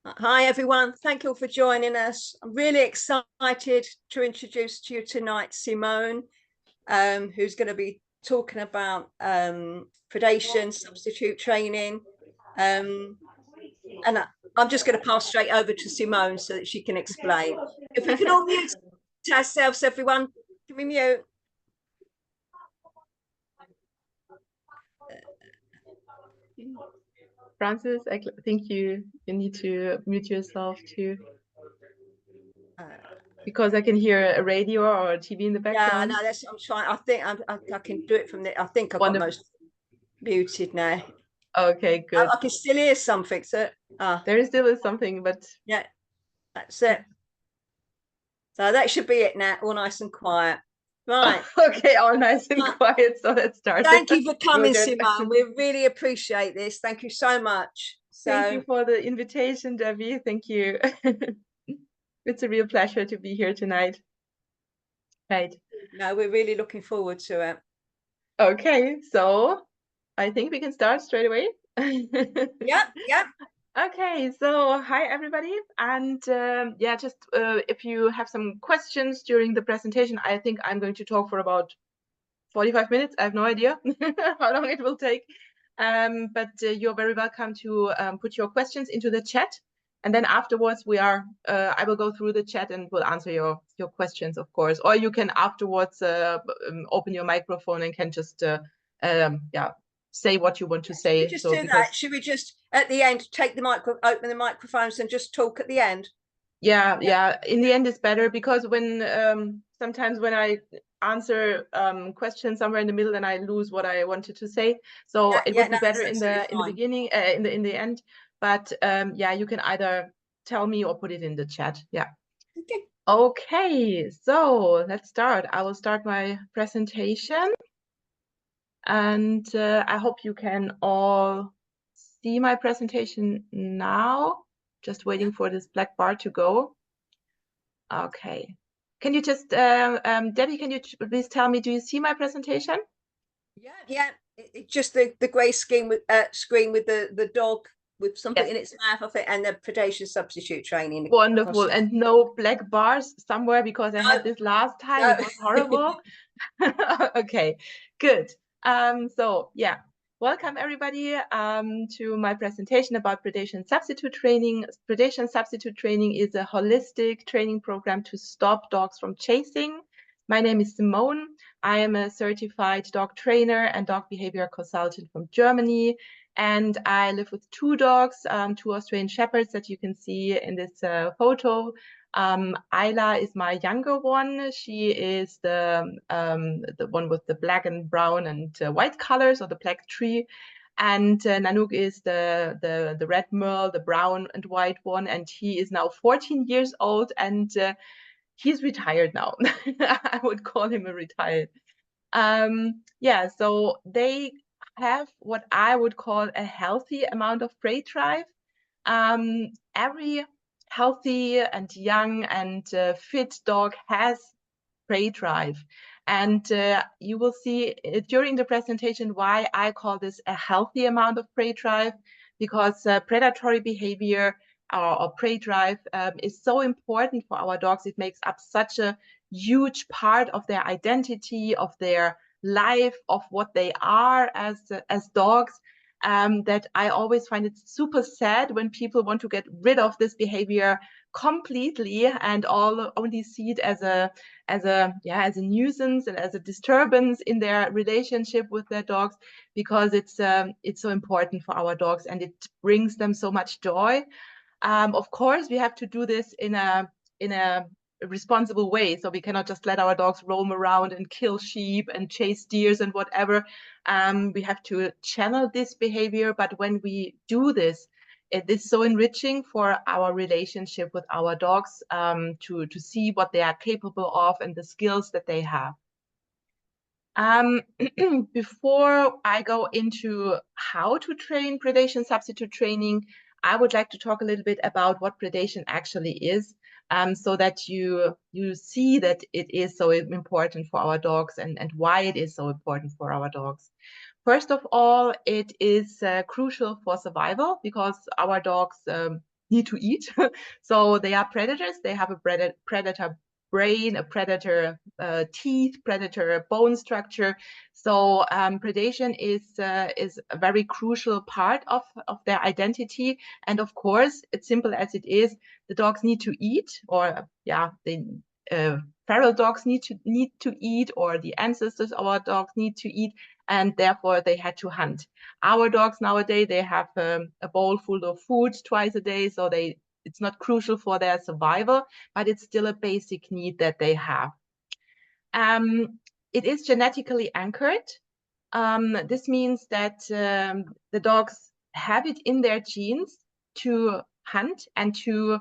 Hi everyone, thank you all for joining us. I'm really excited to introduce to you tonight Simone, who's going to be talking about predation, substitute training. And I'm just going to pass straight over to Simone so that she can explain. If we can all mute ourselves, everyone, can we mute? Francis, I think you need to mute yourself too. Because I can hear a radio or a TV in the background. Yeah, no, that's I'm trying. I think I can do it from the. I think I've got most muted now. Okay, good. I can still hear something. So there still is something, but yeah, that's it. So that should be it now. All nice and quiet. Right. Okay, all nice and quiet. So let's start. Thank you for coming, Simone. We really appreciate this. Thank you so much. Thank you for the invitation, Debbie. Thank you. It's a real pleasure to be here tonight. Right. No, we're really looking forward to it. Okay, so I think we can start straight away. Yeah. Okay, so hi everybody, and yeah, just if you have some questions during the presentation, I think I'm going to talk for about 45 minutes. I have no idea how long it will take, but you're very welcome to put your questions into the chat, and then afterwards I will go through the chat and will answer your questions, of course, or you can afterwards open your microphone and can just yeah, say what you want to say. Should we just do that? Should we just at the end take the open the microphones and just talk at the end? Yeah. In the end, it's better because when sometimes when I answer questions somewhere in the middle, and I lose what I wanted to say. So it would be better in the beginning, in the end. But yeah, you can either tell me or put it in the chat. Yeah. Okay. So let's start. I will start my presentation. And I hope you can all see my presentation now. Just waiting for this black bar to go. Okay. Can you just, Debbie, can you please tell me, do you see my presentation? Yeah. It's just the grey screen with the dog with something in its mouth, I think, and the predation substitute training. Wonderful. And no black bars somewhere because I had this last time. It was horrible. Okay, good. So yeah, welcome everybody to my presentation about predation substitute training. Predation substitute training is a holistic training program to stop dogs from chasing. My name is Simone. I am a certified dog trainer and dog behavior consultant from Germany. And I live with two dogs, two Australian Shepherds that you can see in this photo. Isla is my younger one. She is the one with the black and brown and white colors, or the black tree. And Nanook is the red merle, the brown and white one. And he is now 14 years old, and he's retired now. I would call him a retired. Yeah, so they have what I would call a healthy amount of prey drive. Every healthy and young and fit dog has prey drive. And you will see during the presentation why I call this a healthy amount of prey drive, because predatory behavior or prey drive is so important for our dogs. It makes up such a huge part of their identity, of their life, of what they are as dogs, that I always find it super sad when people want to get rid of this behavior completely and only see it as a nuisance and as a disturbance in their relationship with their dogs, because it's so important for our dogs and it brings them so much joy. Of course, we have to do this in a responsible way. So we cannot just let our dogs roam around and kill sheep and chase deers and whatever. We have to channel this behavior. But when we do this, it is so enriching for our relationship with our dogs, to see what they are capable of and the skills that they have. Before I go into how to train predation substitute training, I would like to talk a little bit about what predation actually is, so that you see that it is so important for our dogs and why it is so important for our dogs. First of all, it is crucial for survival because our dogs need to eat. So they are predators. They have a predator brain, a predator teeth, predator bone structure. So predation is a very crucial part of their identity. And of course, it's simple as it is, the dogs need to eat, or feral dogs need to eat, or the ancestors of our dogs need to eat, and therefore they had to hunt. Our dogs nowadays, they have a bowl full of food twice a day, so it's not crucial for their survival, but it's still a basic need that they have. It is genetically anchored. This means that the dogs have it in their genes to hunt and to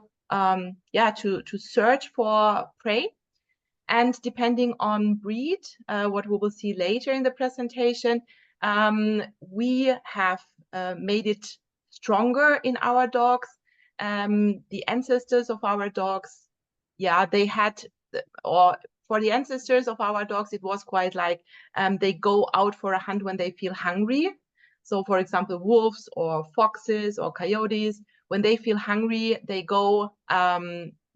search for prey. And depending on breed, what we will see later in the presentation, we have made it stronger in our dogs. The ancestors of our dogs, they had, or for the ancestors of our dogs, it was quite like they go out for a hunt when they feel hungry. So for example, wolves or foxes or coyotes, when they feel hungry, they go,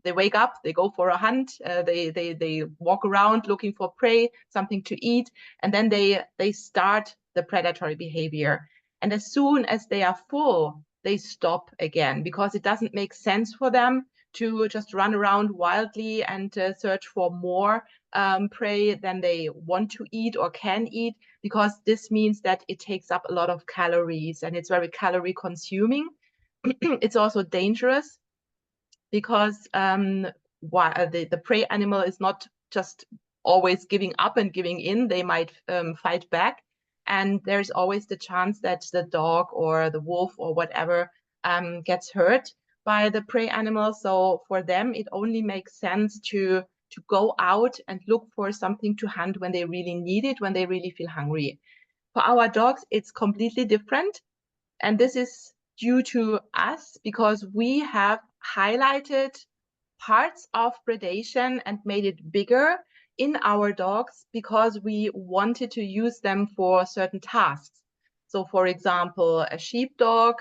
they wake up, they go for a hunt, they walk around looking for prey, something to eat, and then they start the predatory behavior. And as soon as they are full, they stop again, because it doesn't make sense for them to just run around wildly and search for more prey than they want to eat or can eat, because this means that it takes up a lot of calories and it's very calorie consuming. It's also dangerous because the prey animal is not just always giving up and giving in. They might fight back, and there's always the chance that the dog or the wolf or whatever gets hurt by the prey animal. So for them, it only makes sense to go out and look for something to hunt when they really need it, when they really feel hungry. For our dogs, it's completely different. And this is due to us, because we have highlighted parts of predation and made it bigger in our dogs because we wanted to use them for certain tasks. So for example, a sheepdog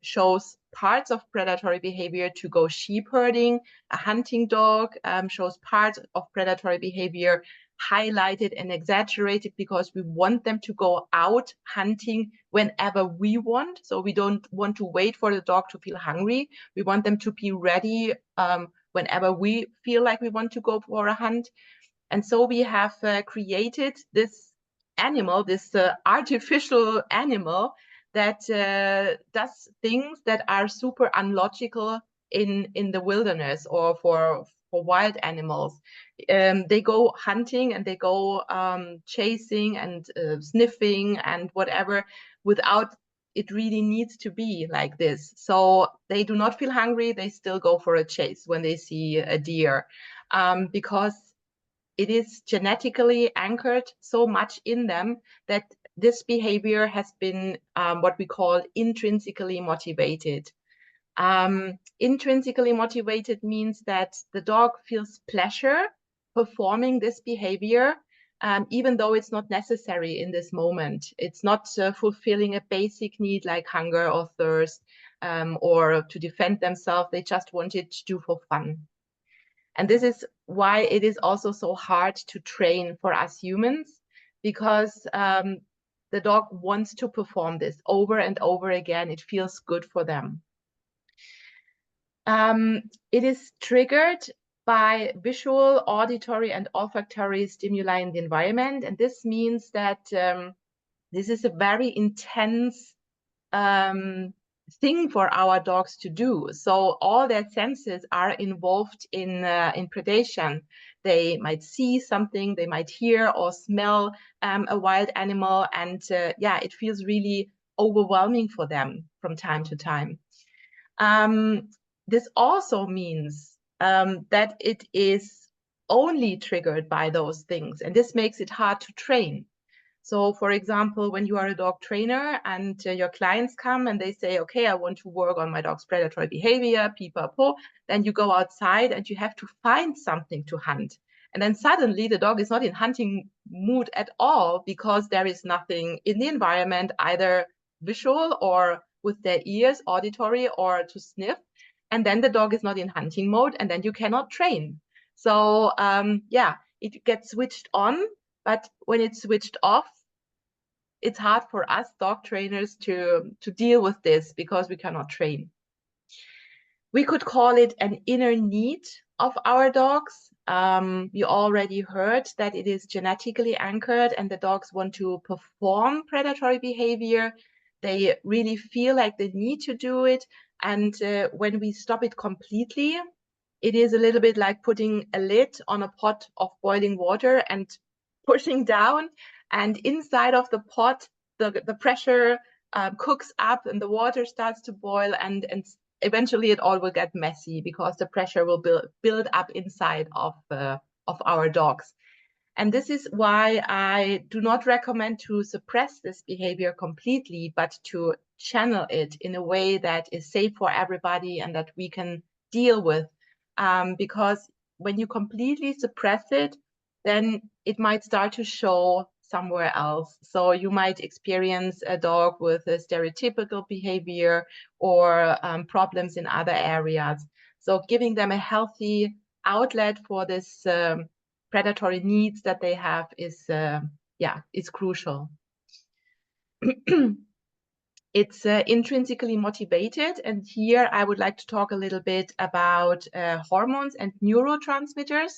shows parts of predatory behavior to go sheep herding. A hunting dog shows parts of predatory behavior highlighted and exaggerated because we want them to go out hunting whenever we want. So we don't want to wait for the dog to feel hungry. We want them to be ready whenever we feel like we want to go for a hunt. And so we have created this animal, this artificial animal that does things that are super unlogical in the wilderness or for wild animals. They go hunting and they go chasing and sniffing and whatever without it really needs to be like this. So they do not feel hungry. They still go for a chase when they see a deer because it is genetically anchored so much in them that this behavior has been what we call intrinsically motivated. Intrinsically motivated means that the dog feels pleasure performing this behavior, even though it's not necessary in this moment. It's not fulfilling a basic need like hunger or thirst or to defend themselves. They just want it to do for fun. And this is why it is also so hard to train for us humans, because the dog wants to perform this over and over again. It feels good for them. It is triggered by visual, auditory, and olfactory stimuli in the environment. And this means that this is a very intense thing for our dogs to do. So all their senses are involved in predation. They might see something, they might hear or smell a wild animal, and it feels really overwhelming for them from time to time. This also means that it is only triggered by those things, and this makes it hard to train. So for example, when you are a dog trainer and your clients come and they say, okay, I want to work on my dog's predatory behavior, pee-pa-po, then you go outside and you have to find something to hunt. And then suddenly the dog is not in hunting mood at all because there is nothing in the environment, either visual or with their ears, auditory, or to sniff. And then the dog is not in hunting mode, and then you cannot train. So yeah, it gets switched on, but when it's switched off, it's hard for us dog trainers to deal with this because we cannot train. We could call it an inner need of our dogs. You already heard that it is genetically anchored and the dogs want to perform predatory behavior. They really feel like they need to do it. And when we stop it completely, it is a little bit like putting a lid on a pot of boiling water and pushing down. And inside of the pot, the pressure cooks up and the water starts to boil, and eventually it all will get messy because the pressure will build up inside of our dogs. And this is why I do not recommend to suppress this behavior completely, but to channel it in a way that is safe for everybody and that we can deal with. Because when you completely suppress it, then it might start to show somewhere else. So you might experience a dog with a stereotypical behavior or problems in other areas. So giving them a healthy outlet for this predatory needs that they have is crucial. It's intrinsically motivated, and here I would like to talk a little bit about hormones and neurotransmitters.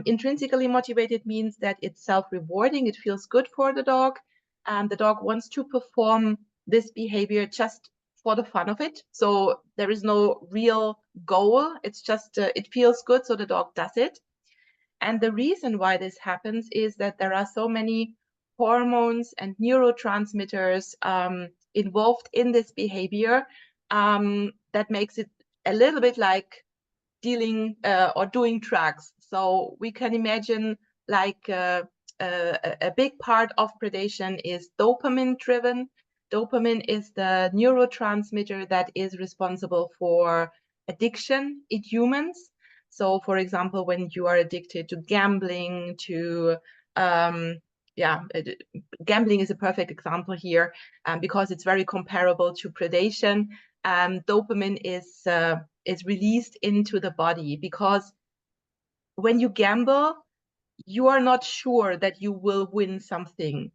Intrinsically motivated means that it's self-rewarding, it feels good for the dog. The dog wants to perform this behavior just for the fun of it. So there is no real goal, it's just it feels good, so the dog does it. And the reason why this happens is that there are so many hormones and neurotransmitters involved in this behavior that makes it a little bit like dealing or doing drugs. So we can imagine like a big part of predation is dopamine driven. Dopamine is the neurotransmitter that is responsible for addiction in humans. So for example, when you are addicted to gambling, to gambling is a perfect example here because it's very comparable to predation. Dopamine is released into the body because when you gamble, you are not sure that you will win something,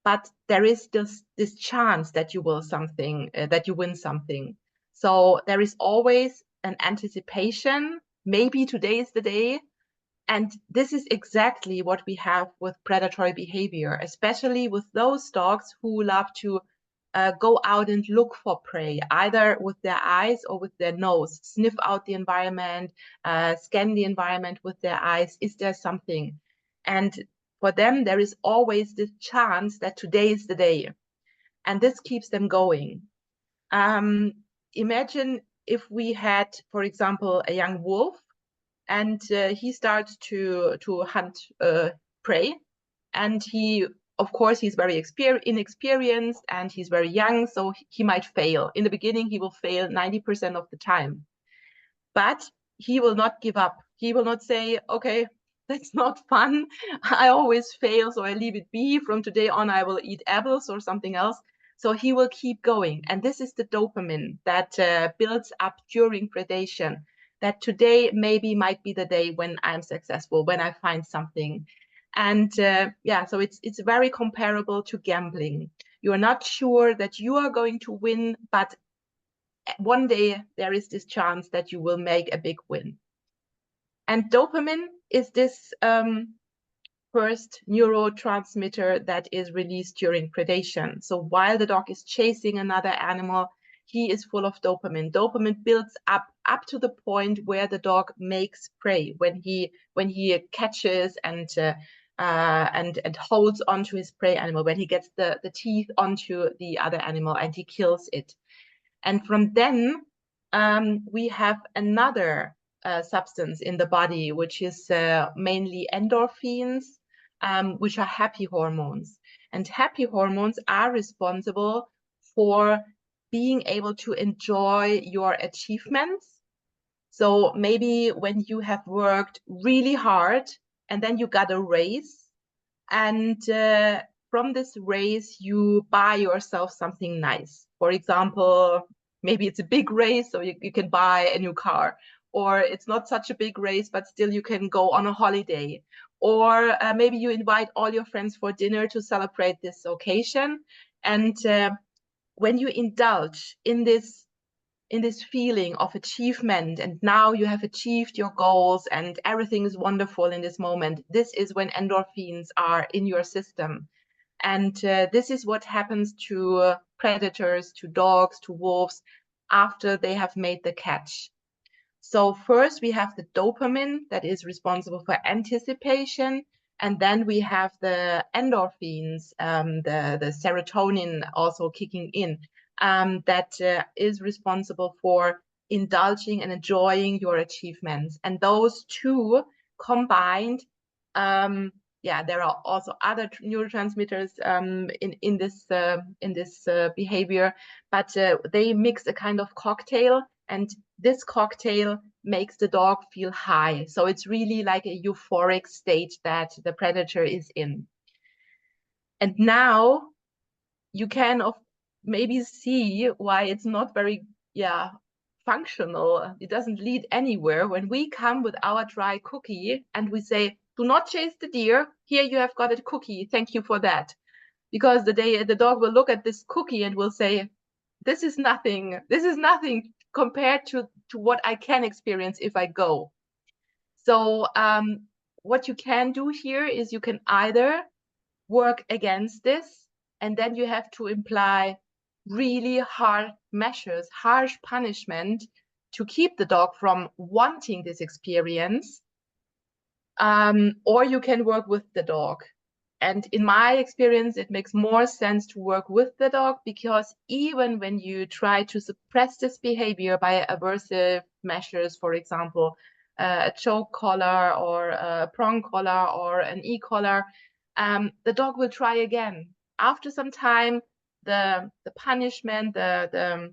but there is this chance that you will win something. So there is always an anticipation. Maybe today is the day. And this is exactly what we have with predatory behavior, especially with those dogs who love to go out and look for prey, either with their eyes or with their nose, sniff out the environment, scan the environment with their eyes. Is there something? And for them, there is always this chance that today is the day. And this keeps them going. Imagine if we had, for example, a young wolf and he starts to hunt prey, and he, of course, he's very inexperienced and he's very young, so he might fail. In the beginning, he will fail 90% of the time, but he will not give up. He will not say, okay, that's not fun. I always fail, so I leave it be. From today on, I will eat apples or something else. So he will keep going. And this is the dopamine that builds up during predation, that today maybe might be the day when I'm successful, when I find something. And so it's very comparable to gambling. You are not sure that you are going to win, but one day there is this chance that you will make a big win. And dopamine is this first neurotransmitter that is released during predation. So while the dog is chasing another animal, he is full of dopamine. Dopamine builds up to the point where the dog makes prey, when he catches and holds onto his prey animal, when he gets the teeth onto the other animal and he kills it. And from then we have another substance in the body, which is mainly endorphins, which are happy hormones. And happy hormones are responsible for being able to enjoy your achievements. So maybe when you have worked really hard and then you got a race, and from this race you buy yourself something nice. For example, maybe it's a big race, so you can buy a new car, or it's not such a big race, but still you can go on a holiday, or maybe you invite all your friends for dinner to celebrate this occasion. And when you indulge in this feeling of achievement, and now you have achieved your goals and everything is wonderful in this moment, this is when endorphins are in your system. And this is what happens to predators, to dogs, to wolves, after they have made the catch. So first we have the dopamine that is responsible for anticipation, and then we have the endorphins, the serotonin also kicking in, that is responsible for indulging and enjoying your achievements. And those two combined, yeah, there are also other neurotransmitters in this behavior, but they mix a kind of cocktail, and this cocktail makes the dog feel high. So it's really like a euphoric state that the predator is in. And now you can maybe see why it's not very, functional. It doesn't lead anywhere. When we come with our dry cookie and we say, do not chase the deer, here you have got a cookie, thank you for that. Because the dog will look at this cookie and will say, this is nothing compared to what I can experience if I go. So what you can do here is you can either work against this, and then you have to imply really hard measures, harsh punishment to keep the dog from wanting this experience, or you can work with the dog. And in my experience, it makes more sense to work with the dog, because even when you try to suppress this behavior by aversive measures, for example, a choke collar or a prong collar or an e-collar, the dog will try again. After some time, the punishment, the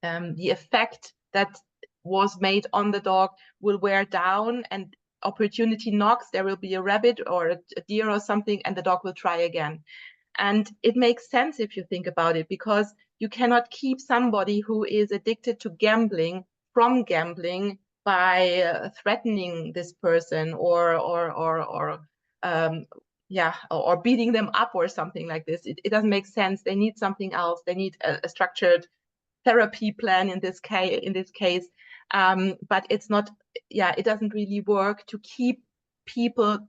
effect that was made on the dog will wear down, and opportunity knocks, there will be a rabbit or a deer or something, and the dog will try again. And it makes sense if you think about it, because you cannot keep somebody who is addicted to gambling from gambling by threatening this person or beating them up or something like this. It doesn't make sense. They need something else. They need a structured therapy plan in this case. But it's not, it doesn't really work to keep people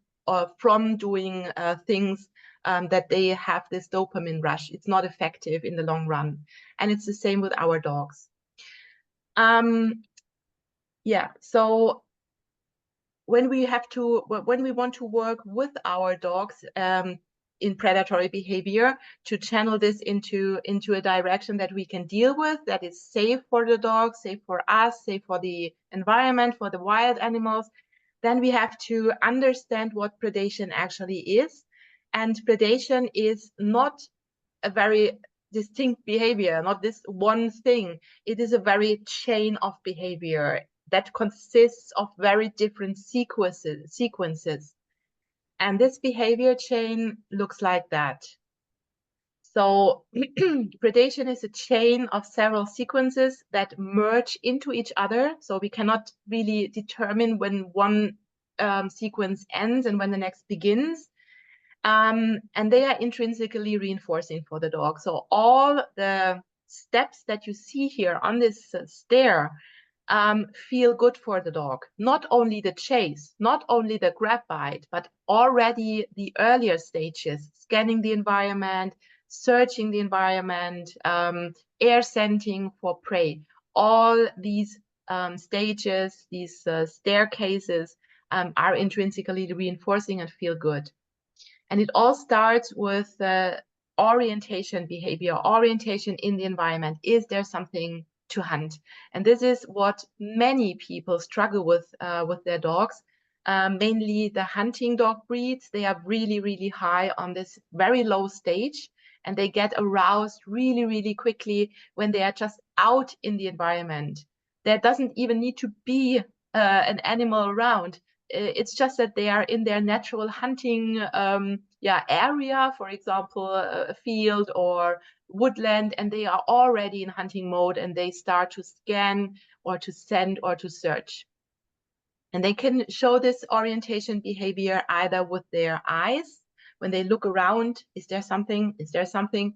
from doing things that they have this dopamine rush. It's not effective in the long run. And it's the same with our dogs. So when we want to work with our dogs in predatory behavior, to channel this into a direction that we can deal with, that is safe for the dog, safe for us, safe for the environment, for the wild animals, then we have to understand what predation actually is. And predation is not a very distinct behavior, not this one thing. It is a very chain of behavior that consists of very different sequences. And this behavior chain looks like that. So predation is a chain of several sequences that merge into each other. So we cannot really determine when one sequence ends and when the next begins. And they are intrinsically reinforcing for the dog. So all the steps that you see here on this stair feel good for the dog. Not only the chase, not only the grab bite, but already the earlier stages, scanning the environment, searching the environment, air scenting for prey. All these stages, these staircases are intrinsically reinforcing and feel good. And it all starts with orientation behavior, orientation in the environment. Is there something to hunt? And this is what many people struggle with their dogs. Mainly the hunting dog breeds, they are really, really high on this very low stage, and they get aroused really, really quickly when they are just out in the environment. There doesn't even need to be an animal around. it's just that they are in their natural hunting area, for example, a field or woodland, and they are already in hunting mode, and they start to scan or to send or to search. And they can show this orientation behavior either with their eyes, when they look around, is there something? Is there something?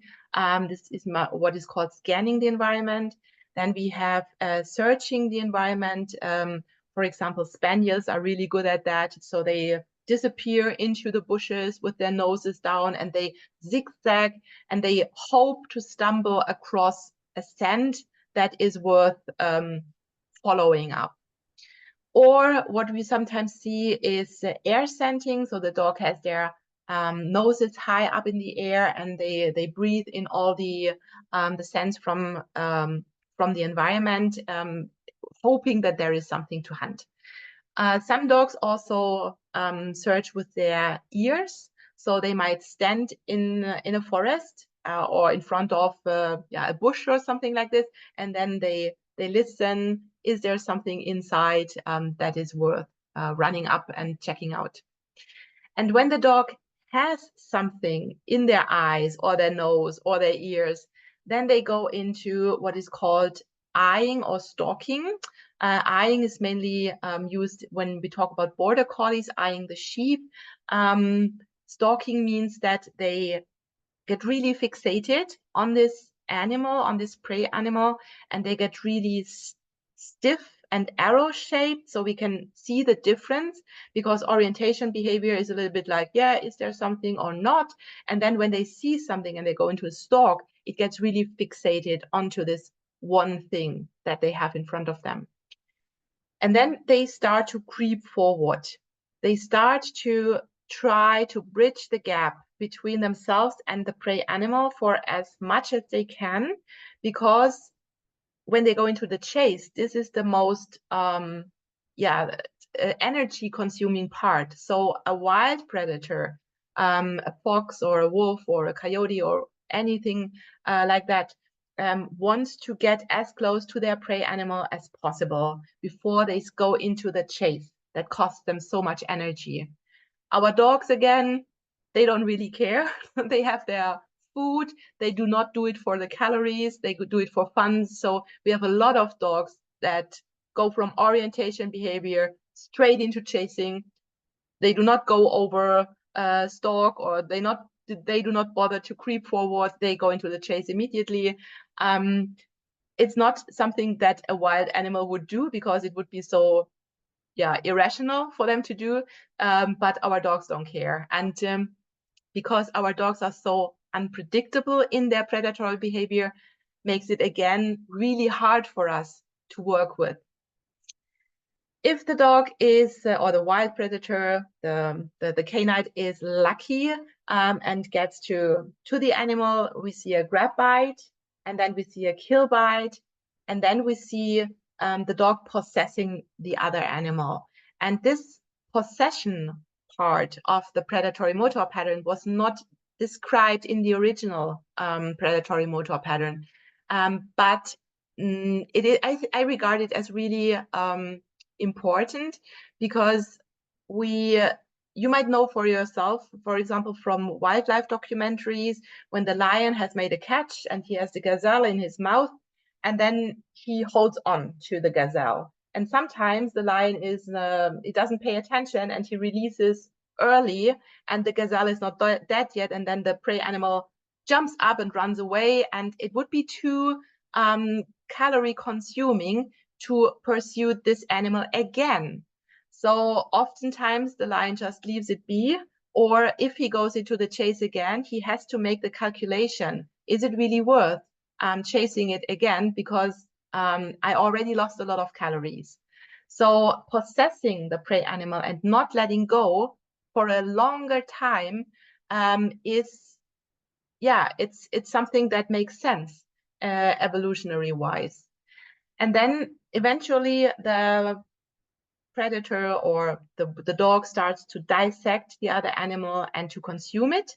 This is what is called scanning the environment. Then we have searching the environment. For example, spaniels are really good at that. So they disappear into the bushes with their noses down, and they zigzag, and they hope to stumble across a scent that is worth following up. Or what we sometimes see is air scenting. So the dog has their noses high up in the air, and they breathe in all the scents from the environment, hoping that there is something to hunt. Some dogs also search with their ears. So they might stand in a forest or in front of a bush or something like this, and then they listen. Is there something inside that is worth running up and checking out? And when the dog has something in their eyes or their nose or their ears, then they go into what is called eyeing or stalking. Eyeing is mainly used when we talk about border collies, eyeing the sheep. Stalking means that they get really fixated on this animal, on this prey animal, and they get really stiff and arrow shaped, so we can see the difference, because orientation behavior is a little bit like, yeah, is there something or not? And then when they see something and they go into a stalk, it gets really fixated onto this one thing that they have in front of them. And then they start to creep forward. They start to try to bridge the gap between themselves and the prey animal for as much as they can, because when they go into the chase, this is the most energy consuming part. So a wild predator, a fox or a wolf or a coyote or anything like that, wants to get as close to their prey animal as possible before they go into the chase that costs them so much energy. Our dogs, again, they don't really care. They have their food. They do not do it for the calories. They do it for fun. So we have a lot of dogs that go from orientation behavior straight into chasing. They do not go over a stalk, or they do not bother to creep forward. They go into the chase immediately. It's not something that a wild animal would do, because it would be so irrational for them to do, but our dogs don't care. And because our dogs are so unpredictable in their predatory behavior, makes it again really hard for us to work with. If the dog is, or the wild predator, the canine is lucky and gets to the animal, we see a grab bite, and then we see a kill bite, and then we see the dog possessing the other animal. And this possession part of the predatory motor pattern was not described in the original predatory motor pattern, but I regard it as really important, because you might know for yourself, for example, from wildlife documentaries, when the lion has made a catch and he has the gazelle in his mouth, and then he holds on to the gazelle. And sometimes the lion it doesn't pay attention, and he releases early, and the gazelle is not dead yet, and then the prey animal jumps up and runs away, and it would be too calorie consuming to pursue this animal again. So oftentimes the lion just leaves it be, or if he goes into the chase again, he has to make the calculation. Is it really worth chasing it again? Because I already lost a lot of calories. So possessing the prey animal and not letting go for a longer time is, it's something that makes sense evolutionary wise. And then eventually the predator or the dog starts to dissect the other animal and to consume it.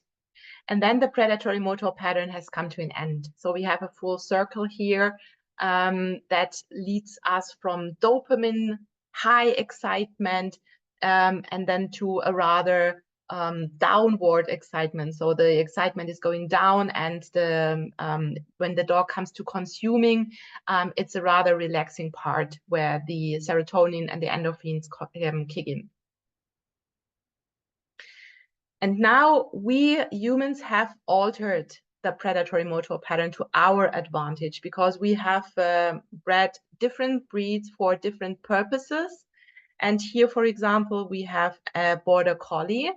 And then the predatory motor pattern has come to an end. So we have a full circle here that leads us from dopamine, high excitement, and then to a rather downward excitement. So the excitement is going down, and when the dog comes to consuming, it's a rather relaxing part where the serotonin and the endorphins kick in. And now we humans have altered the predatory motor pattern to our advantage, because we have bred different breeds for different purposes. And here, for example, we have a border collie.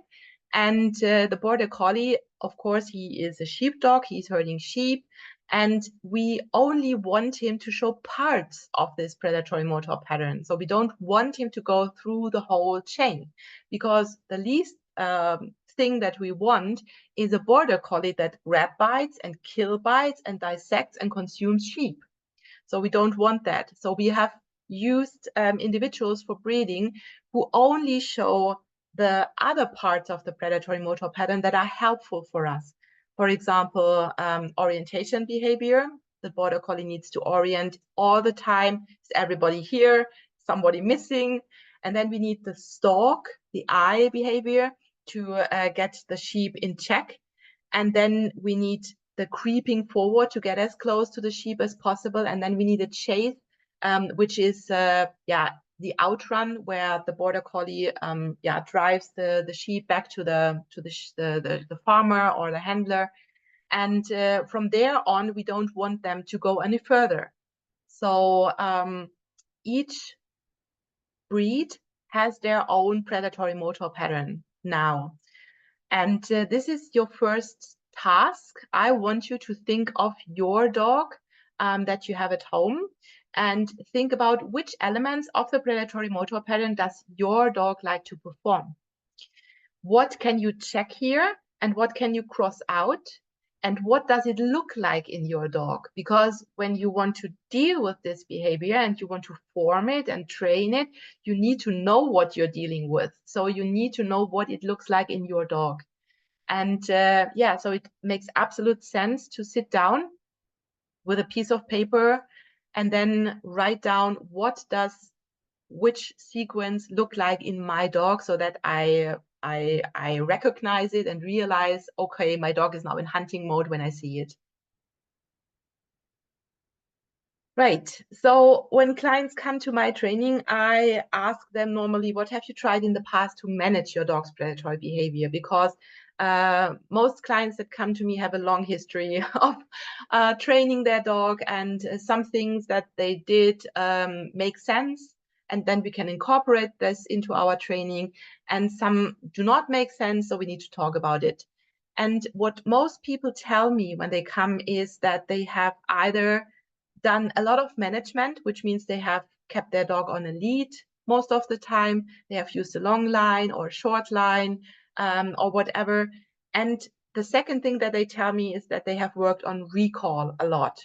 And the border collie, of course, he is a sheepdog. He's herding sheep. And we only want him to show parts of this predatory motor pattern. So we don't want him to go through the whole chain, because the least thing that we want is a border collie that grab bites and kill bites and dissects and consumes sheep. So we don't want that. So we have used individuals for breeding who only show the other parts of the predatory motor pattern that are helpful for us. For example, orientation behavior. The border collie needs to orient all the time. Is everybody here? Somebody missing? And then we need the stalk, the eye behavior, to get the sheep in check. And then we need the creeping forward to get as close to the sheep as possible. And then we need a chase, which is the outrun, where the border collie drives the sheep back to the farmer or the handler. And from there on, we don't want them to go any further. So each breed has their own predatory motor pattern now. And this is your first task. I want you to think of your dog that you have at home, and think about which elements of the predatory motor pattern does your dog like to perform. What can you check here, and what can you cross out? And what does it look like in your dog? Because when you want to deal with this behavior and you want to form it and train it, you need to know what you're dealing with. So you need to know what it looks like in your dog. And so it makes absolute sense to sit down with a piece of paper and then write down what does which sequence look like in my dog, so that I recognize it and realize, okay, my dog is now in hunting mode when I see it. Right. So when clients come to my training, I ask them normally, what have you tried in the past to manage your dog's predatory behavior? Because most clients that come to me have a long history of training their dog, and some things that they did make sense, and then we can incorporate this into our training, and some do not make sense, so we need to talk about it. And what most people tell me when they come is that they have either done a lot of management, which means they have kept their dog on a lead most of the time. They have used a long line or a short line or whatever. And the second thing that they tell me is that they have worked on recall a lot,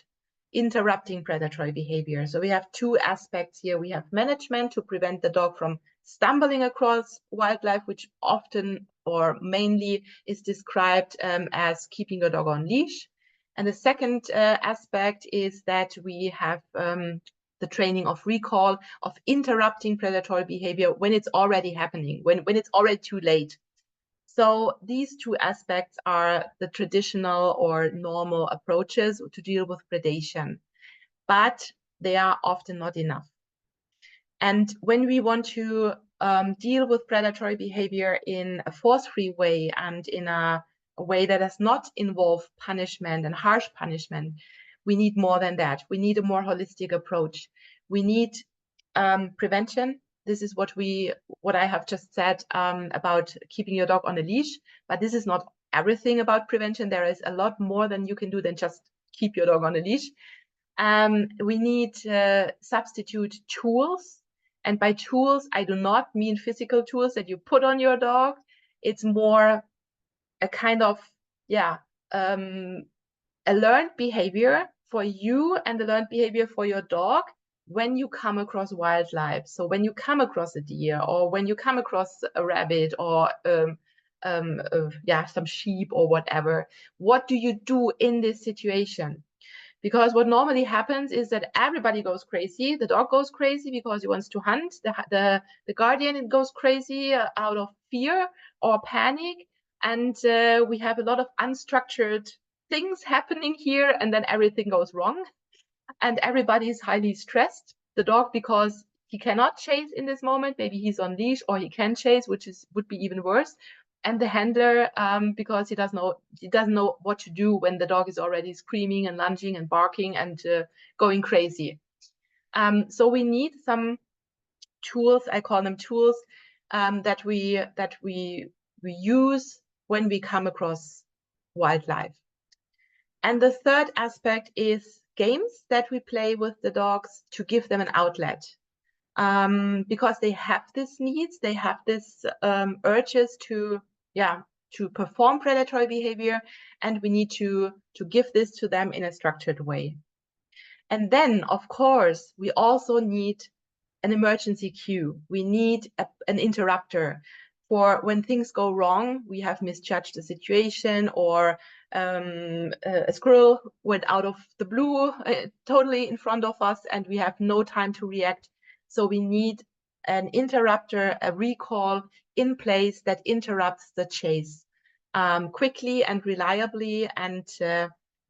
interrupting predatory behavior. So we have two aspects here. We have management to prevent the dog from stumbling across wildlife, which often or mainly is described as keeping your dog on leash. And the second aspect is that we have the training of recall, of interrupting predatory behavior when it's already happening, when it's already too late. So these two aspects are the traditional or normal approaches to deal with predation, but they are often not enough. And when we want to deal with predatory behavior in a force-free way and in a way that does not involve punishment and harsh punishment, we need more than that. We need a more holistic approach. We need prevention. This is what I have just said about keeping your dog on a leash, but this is not everything about prevention. There is a lot more than you can do than just keep your dog on a leash. We need substitute tools. And by tools, I do not mean physical tools that you put on your dog. It's more a kind of, a learned behavior for you and a learned behavior for your dog when you come across wildlife. So when you come across a deer, or when you come across a rabbit, or some sheep or whatever, what do you do in this situation? Because what normally happens is that everybody goes crazy. The dog goes crazy because he wants to hunt. The guardian goes crazy out of fear or panic. And we have a lot of unstructured things happening here, and then everything goes wrong. And everybody is highly stressed. The dog, because he cannot chase in this moment. Maybe he's on leash, or he can chase, which would be even worse. And the handler, because he doesn't know what to do when the dog is already screaming and lunging and barking and going crazy. So we need some tools. I call them tools that we use when we come across wildlife. And the third aspect is games that we play with the dogs to give them an outlet. Because they have these needs, they have this urges to perform predatory behavior, and we need to give this to them in a structured way. And then, of course, we also need an emergency cue. We need an interrupter for when things go wrong. We have misjudged the situation, or a squirrel went out of the blue totally in front of us, and we have no time to react. So we need an interrupter, a recall in place that interrupts the chase quickly and reliably. And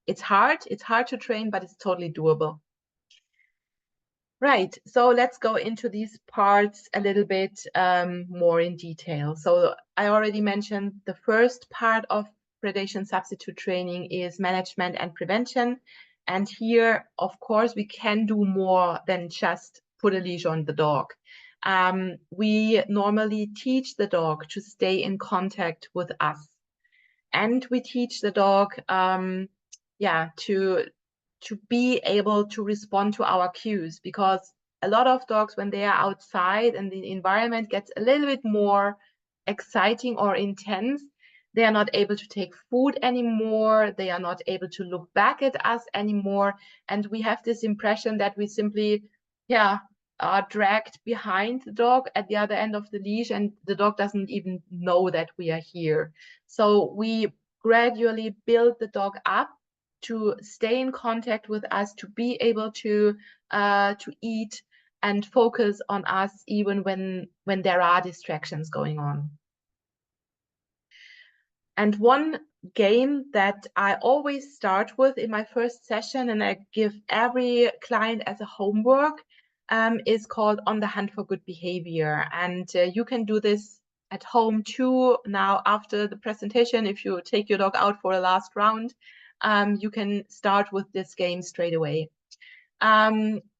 it's hard to train, but it's totally doable. Right, so let's go into these parts a little bit more in detail. So I already mentioned the first part of predation substitute training is management and prevention. And here, of course, we can do more than just put a leash on the dog. We normally teach the dog to stay in contact with us. And we teach the dog to be able to respond to our cues, because a lot of dogs, when they are outside and the environment gets a little bit more exciting or intense, they are not able to take food anymore. They are not able to look back at us anymore. And we have this impression that we simply, are dragged behind the dog at the other end of the leash, and the dog doesn't even know that we are here. So we gradually build the dog up to stay in contact with us, to be able to eat and focus on us, even when there are distractions going on. And one game that I always start with in my first session, and I give every client as a homework, is called On the Hunt for Good Behavior. And you can do this at home too now after the presentation. If you take your dog out for a last round, you can start with this game straight away.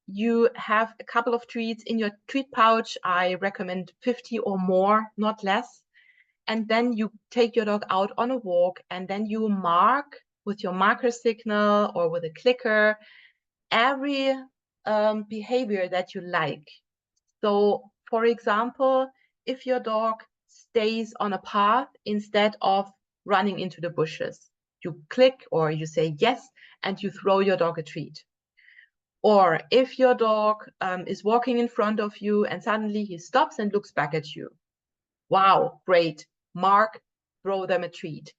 You have a couple of treats in your treat pouch. I recommend 50 or more, not less. And then you take your dog out on a walk, and then you mark with your marker signal or with a clicker every behavior that you like. So, for example, if your dog stays on a path instead of running into the bushes, you click or you say yes, and you throw your dog a treat. Or if your dog is walking in front of you and suddenly he stops and looks back at you, wow, great, mark, throw them a treat.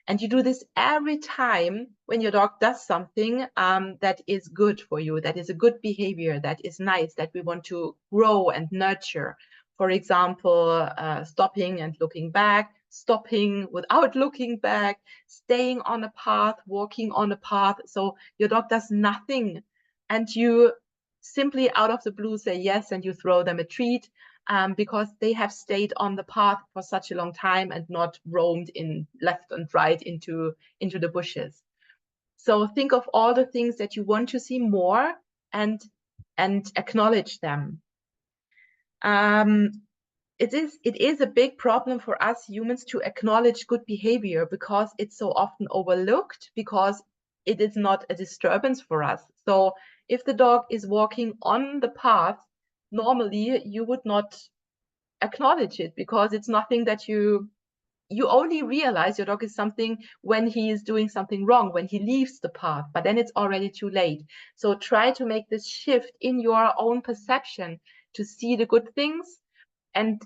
And you do this every time when your dog does something that is good for you, that is a good behavior, that is nice, that we want to grow and nurture. For example, stopping and looking back, stopping without looking back, staying on a path, walking on a path. So your dog does nothing, and you simply out of the blue say yes, and you throw them a treat. Because they have stayed on the path for such a long time and not roamed in left and right into the bushes. So think of all the things that you want to see more and acknowledge them. It is a big problem for us humans to acknowledge good behavior, because it's so often overlooked, because it is not a disturbance for us. So if the dog is walking on the path, normally you would not acknowledge it, because it's nothing that you only realize your dog is something when he is doing something wrong, when he leaves the path, but then it's already too late. So try to make this shift in your own perception to see the good things. And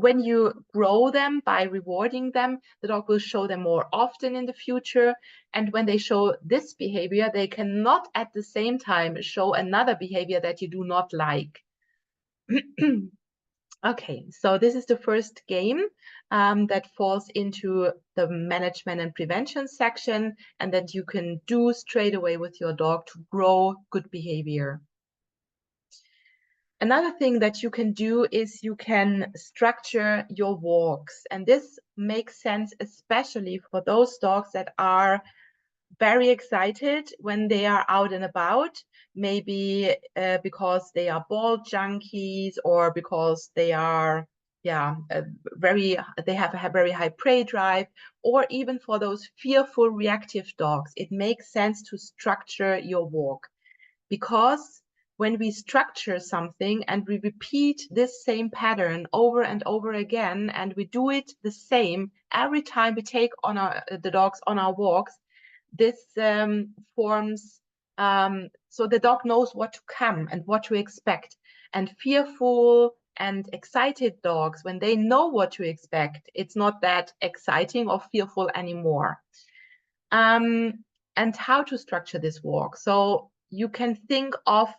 when you grow them by rewarding them, the dog will show them more often in the future. And when they show this behavior, they cannot at the same time show another behavior that you do not like. Okay, so this is the first game that falls into the management and prevention section, and that you can do straight away with your dog to grow good behavior. Another thing that you can do is you can structure your walks. And this makes sense, especially for those dogs that are very excited when they are out and about, maybe because they are ball junkies, or because they are they have a very high prey drive, or even for those fearful reactive dogs. It makes sense to structure your walk, because when we structure something and we repeat this same pattern over and over again, and we do it the same every time we take on the dogs on our walks, this forms, so the dog knows what to come and what to expect. And fearful and excited dogs, when they know what to expect, it's not that exciting or fearful anymore. And how to structure this walk. So you can think of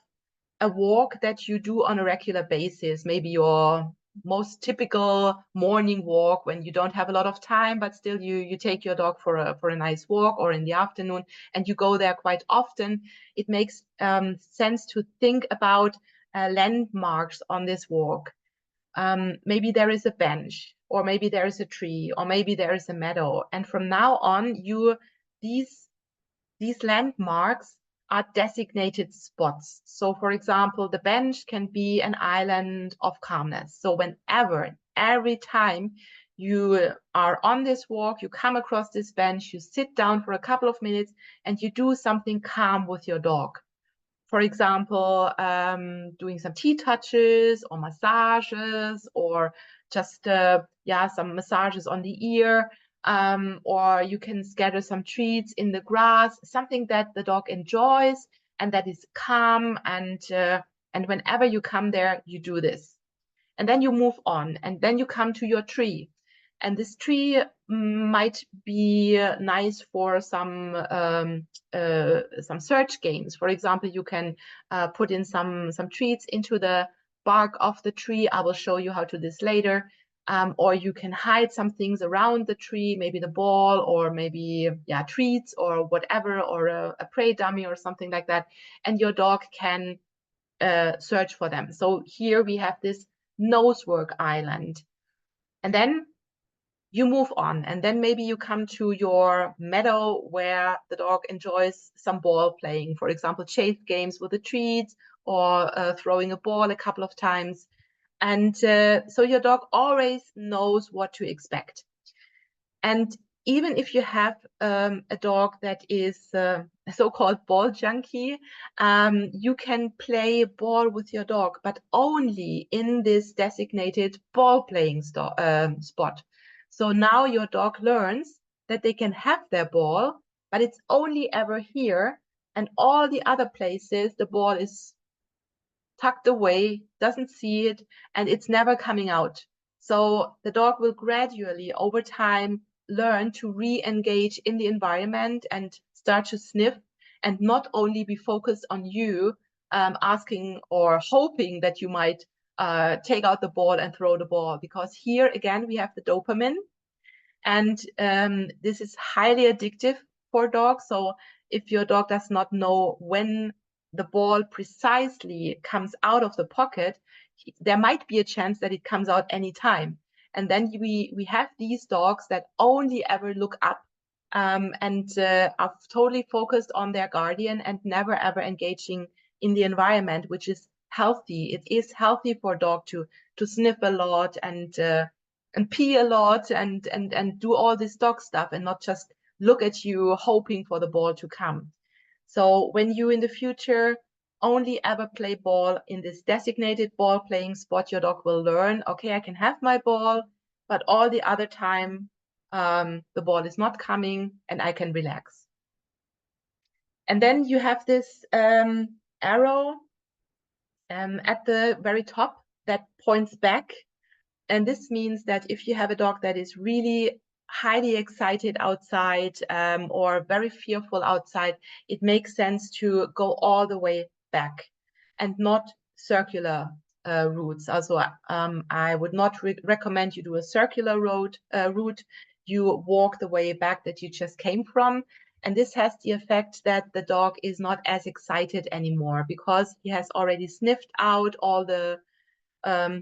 a walk that you do on a regular basis, maybe your most typical morning walk when you don't have a lot of time, but still you take your dog for a nice walk, or in the afternoon, and you go there quite often. It makes sense to think about landmarks on this walk. Maybe there is a bench, or maybe there is a tree, or maybe there is a meadow, and from now on these landmarks are designated spots. So for example, the bench can be an island of calmness. So every time you are on this walk, you come across this bench, you sit down for a couple of minutes and you do something calm with your dog. For example, doing some tea touches or massages, or just some massages on the ear, or you can scatter some treats in the grass, something that the dog enjoys and that is calm. And whenever you come there, you do this, and then you move on, and then you come to your tree. And this tree might be nice for some search games. For example, you can put in some treats into the bark of the tree. I will show you how to do this later. Or you can hide some things around the tree, maybe the ball, or maybe treats or whatever, or a prey dummy or something like that. And your dog can search for them. So here we have this nosework island. And then you move on, and then maybe you come to your meadow where the dog enjoys some ball playing, for example, chase games with the treats, or throwing a ball a couple of times. And so your dog always knows what to expect. And even if you have a dog that is a so-called ball junkie, you can play ball with your dog, but only in this designated ball playing spot. So now your dog learns that they can have their ball, but it's only ever here, and all the other places the ball is tucked away, doesn't see it, and it's never coming out. So the dog will gradually, over time, learn to re-engage in the environment and start to sniff, and not only be focused on you asking or hoping that you might take out the ball and throw the ball. Because here again, we have the dopamine, and this is highly addictive for dogs. So if your dog does not know when the ball precisely comes out of the pocket, there might be a chance that it comes out anytime. And then we have these dogs that only ever look up and are totally focused on their guardian and never ever engaging in the environment, which is healthy. It is healthy for a dog to sniff a lot and pee a lot and do all this dog stuff, and not just look at you hoping for the ball to come. So when you in the future only ever play ball in this designated ball playing spot, your dog will learn, okay, I can have my ball, but all the other time the ball is not coming, and I can relax. And then you have this arrow at the very top that points back. And this means that if you have a dog that is really highly excited outside or very fearful outside, it makes sense to go all the way back and not circular routes. Also, I would not recommend you do a circular route. You walk the way back that you just came from. And this has the effect that the dog is not as excited anymore because he has already sniffed out all the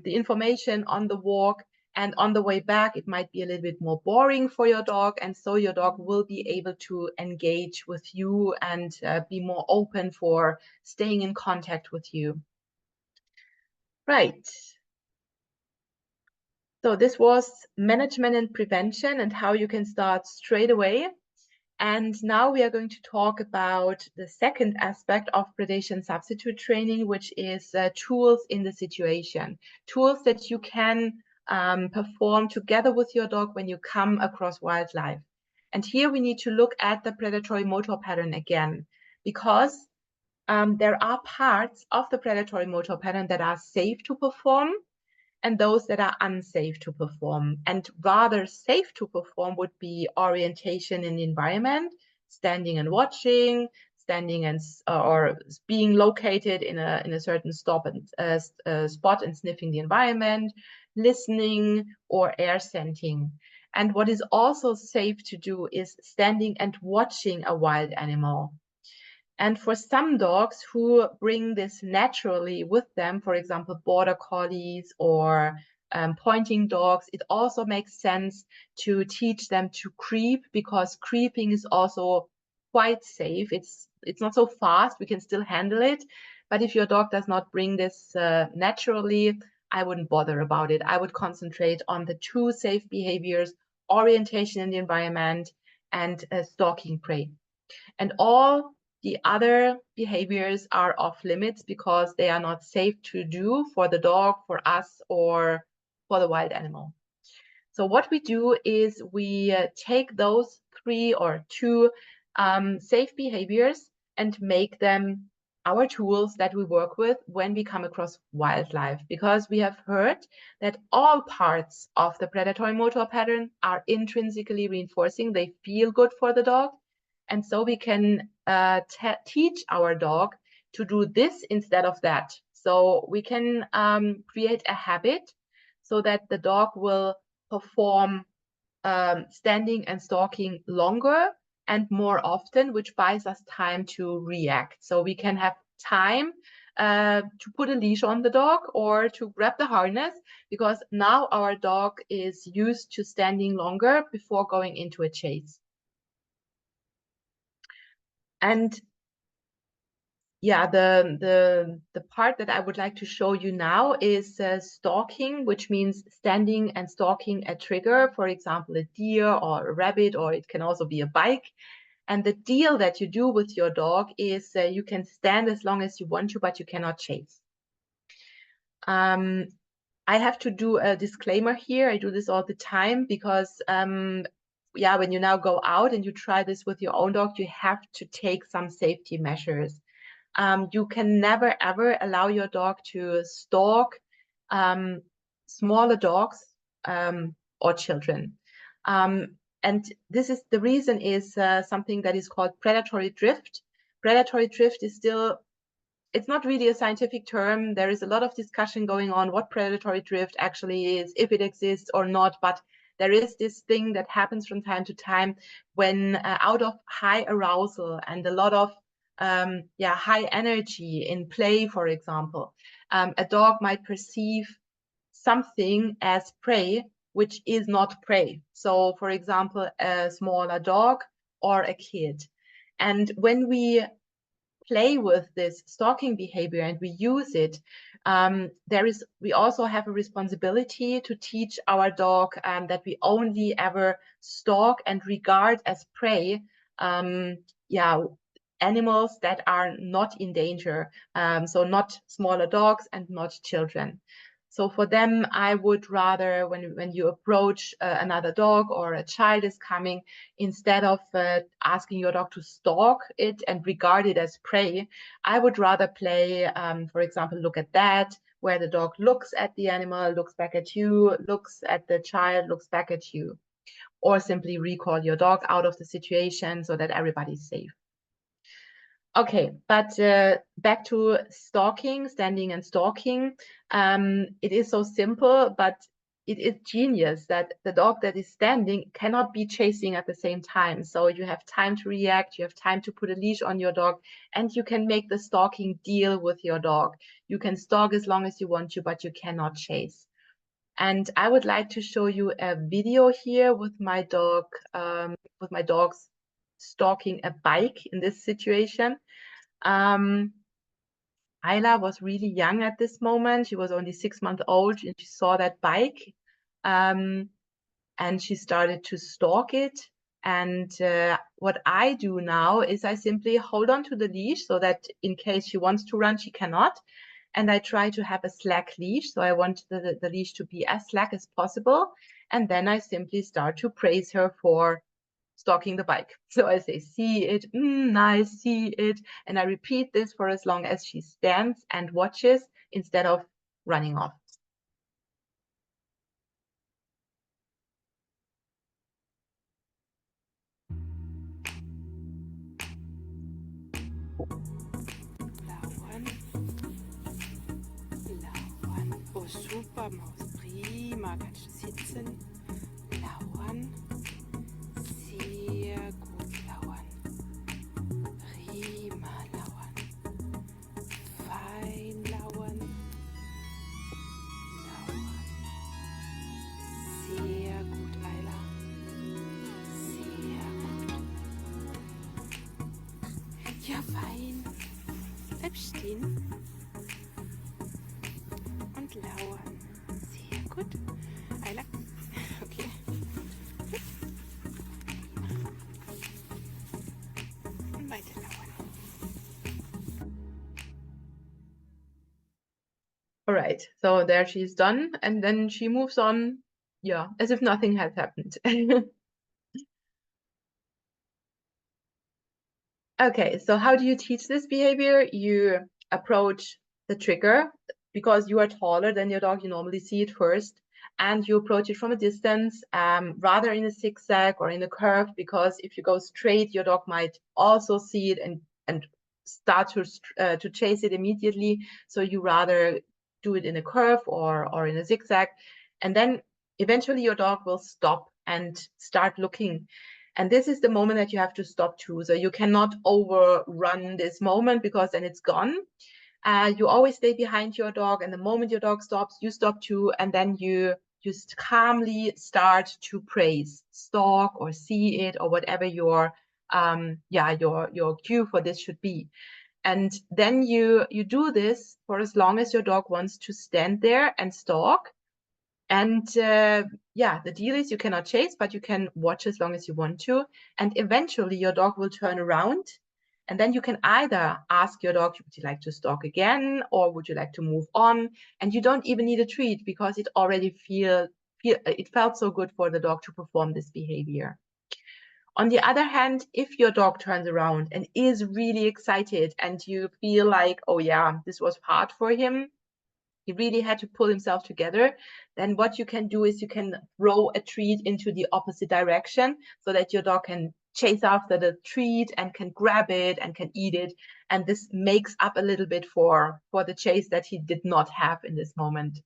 information on the walk. And on the way back, it might be a little bit more boring for your dog. And so your dog will be able to engage with you and be more open for staying in contact with you. Right. So this was management and prevention and how you can start straight away. And now we are going to talk about the second aspect of predation substitute training, which is tools in the situation, tools that you can perform together with your dog when you come across wildlife. And here we need to look at the predatory motor pattern again, because there are parts of the predatory motor pattern that are safe to perform and those that are unsafe to perform. And rather safe to perform would be orientation in the environment, standing and watching, standing and or being located in a certain spot and sniffing the environment, listening, or air scenting. And what is also safe to do is standing and watching a wild animal. And for some dogs who bring this naturally with them, for example, border collies or pointing dogs, it also makes sense to teach them to creep, because creeping is also quite safe. It's not so fast, we can still handle it. But if your dog does not bring this naturally, I wouldn't bother about it. I would concentrate on the two safe behaviors: orientation in the environment and stalking prey. And all the other behaviors are off limits because they are not safe to do for the dog, for us, or for the wild animal. So what we do is we take those 3 or 2 safe behaviors and make them our tools that we work with when we come across wildlife, because we have heard that all parts of the predatory motor pattern are intrinsically reinforcing. They feel good for the dog. And so we can teach our dog to do this instead of that. So we can create a habit so that the dog will perform standing and stalking longer and more often, which buys us time to react. So we can have time to put a leash on the dog or to grab the harness, because now our dog is used to standing longer before going into a chase. And yeah, the part that I would like to show you now is stalking, which means standing and stalking a trigger, for example, a deer or a rabbit, or it can also be a bike. And the deal that you do with your dog is you can stand as long as you want to, but you cannot chase. I have to do a disclaimer here. I do this all the time because yeah, when you now go out and you try this with your own dog, you have to take some safety measures. You can never ever allow your dog to stalk smaller dogs or children. And this is the reason is something that is called predatory drift. Predatory drift is still, it's not really a scientific term. There is a lot of discussion going on what predatory drift actually is, if it exists or not, but there is this thing that happens from time to time when out of high arousal and a lot of high energy in play, for example, a dog might perceive something as prey, which is not prey. So, for example, a smaller dog or a kid. And when we play with this stalking behavior and we use it, we also have a responsibility to teach our dog that we only ever stalk and regard as prey animals that are not in danger, so not smaller dogs and not children. So for them, I would rather, when you approach another dog or a child is coming, instead of asking your dog to stalk it and regard it as prey, I would rather play, for example, look at that, where the dog looks at the animal, looks back at you, looks at the child, looks back at you, or simply recall your dog out of the situation so that everybody's safe. Okay, but back to stalking, standing and stalking. It is so simple, but it is genius that the dog that is standing cannot be chasing at the same time. So you have time to react, you have time to put a leash on your dog, and you can make the stalking deal with your dog. You can stalk as long as you want to, but you cannot chase. And I would like to show you a video here with my dog, with my dogs stalking a bike in this situation. Ayla was really young at this moment. She was only 6 months old, and she saw that bike, and she started to stalk it. And what I do now is I simply hold on to the leash so that in case she wants to run, she cannot. And I try to have a slack leash. So I want the leash to be as slack as possible. And then I simply start to praise her for stalking the bike. So I say, see it, nice, see it. And I repeat this for as long as she stands and watches instead of running off. Lauern. Oh, super, Maus. Prima. Kannst du sitzen? Lauern. Sehr gut lauern. Prima lauern. Fein lauern. Lauern. Sehr gut, Ayla. Sehr gut. Ja, fein. Bleib stehen. Und lauern. Sehr gut. Ayla. Okay. Und weiter lauern. All right, so there she's done. And then she moves on, yeah, as if nothing had happened. Okay, so how do you teach this behavior? You approach the trigger because you are taller than your dog. You normally see it first, and you approach it from a distance, rather in a zigzag or in a curve, because if you go straight, your dog might also see it and start to chase it immediately. So you rather do it in a curve or in a zigzag, and then eventually your dog will stop and start looking. And this is the moment that you have to stop too. So you cannot overrun this moment because then it's gone. You always stay behind your dog, and the moment your dog stops, you stop too, and then you just calmly start to praise, stalk, or see it, or whatever your cue for this should be. And then you do this for as long as your dog wants to stand there and stalk. And the deal is you cannot chase, but you can watch as long as you want to. And eventually your dog will turn around. And then you can either ask your dog, would you like to stalk again? Or would you like to move on? And you don't even need a treat because it already it felt so good for the dog to perform this behavior. On the other hand, if your dog turns around and is really excited and you feel like, oh yeah, this was hard for him, he really had to pull himself together, then what you can do is you can throw a treat into the opposite direction so that your dog can chase after the treat and can grab it and can eat it. And this makes up a little bit for the chase that he did not have in this moment.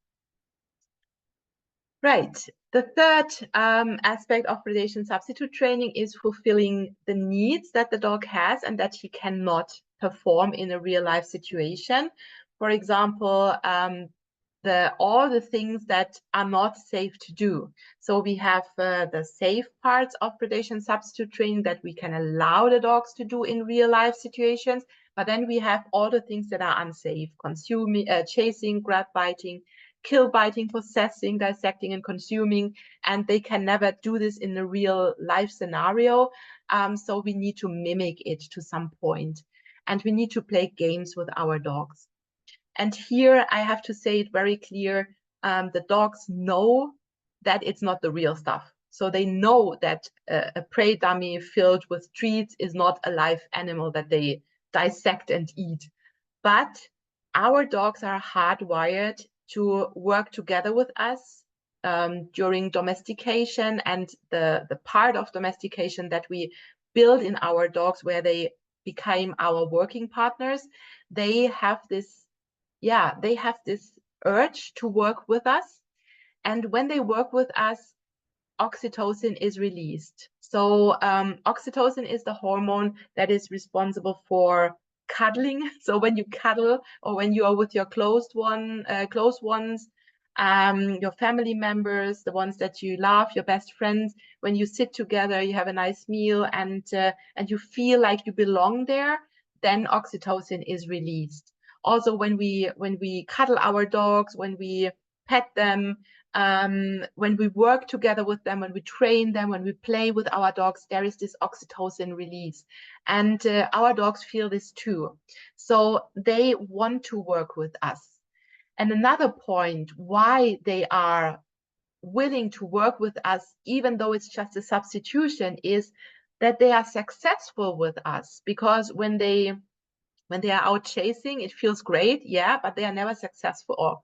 Right. The third aspect of predation substitute training is fulfilling the needs that the dog has and that he cannot perform in a real life situation. For example, all the things that are not safe to do. So we have the safe parts of predation substitute training that we can allow the dogs to do in real life situations. But then we have all the things that are unsafe: consuming, chasing, grab biting, kill biting, possessing, dissecting, and consuming. And they can never do this in a real life scenario. So we need to mimic it to some point. And we need to play games with our dogs. And here I have to say it very clear, the dogs know that it's not the real stuff. So they know that a prey dummy filled with treats is not a live animal that they dissect and eat. But our dogs are hardwired to work together with us during domestication, and the part of domestication that we build in our dogs, where they became our working partners, they have this, they have this urge to work with us. And when they work with us, oxytocin is released. So oxytocin is the hormone that is responsible for cuddling. So when you cuddle, or when you are with your close ones, your family members, the ones that you love, your best friends, when you sit together, you have a nice meal, and you feel like you belong there, then oxytocin is released. Also, when we cuddle our dogs, when we pet them, when we work together with them, when we train them, when we play with our dogs, there is this oxytocin release. And our dogs feel this too. So they want to work with us. And another point why they are willing to work with us, even though it's just a substitution, is that they are successful with us. Because when they are out chasing, it feels great, yeah, but they are never successful, or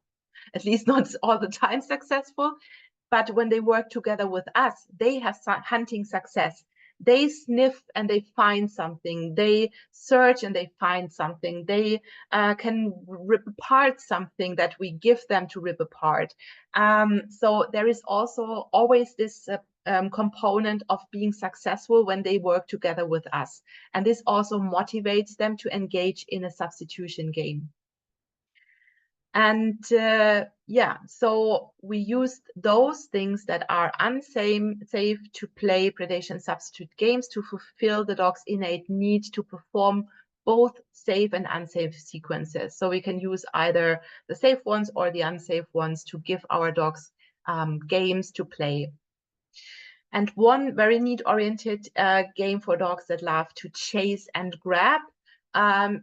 at least not all the time successful. But when they work together with us, they have hunting success. They sniff and they find something. They search and they find something. They can rip apart something that we give them to rip apart. So there is also always this component of being successful when they work together with us. And this also motivates them to engage in a substitution game. And so we used those things that are unsafe to play predation substitute games to fulfill the dog's innate need to perform both safe and unsafe sequences. So we can use either the safe ones or the unsafe ones to give our dogs games to play. And one very need-oriented game for dogs that love to chase and grab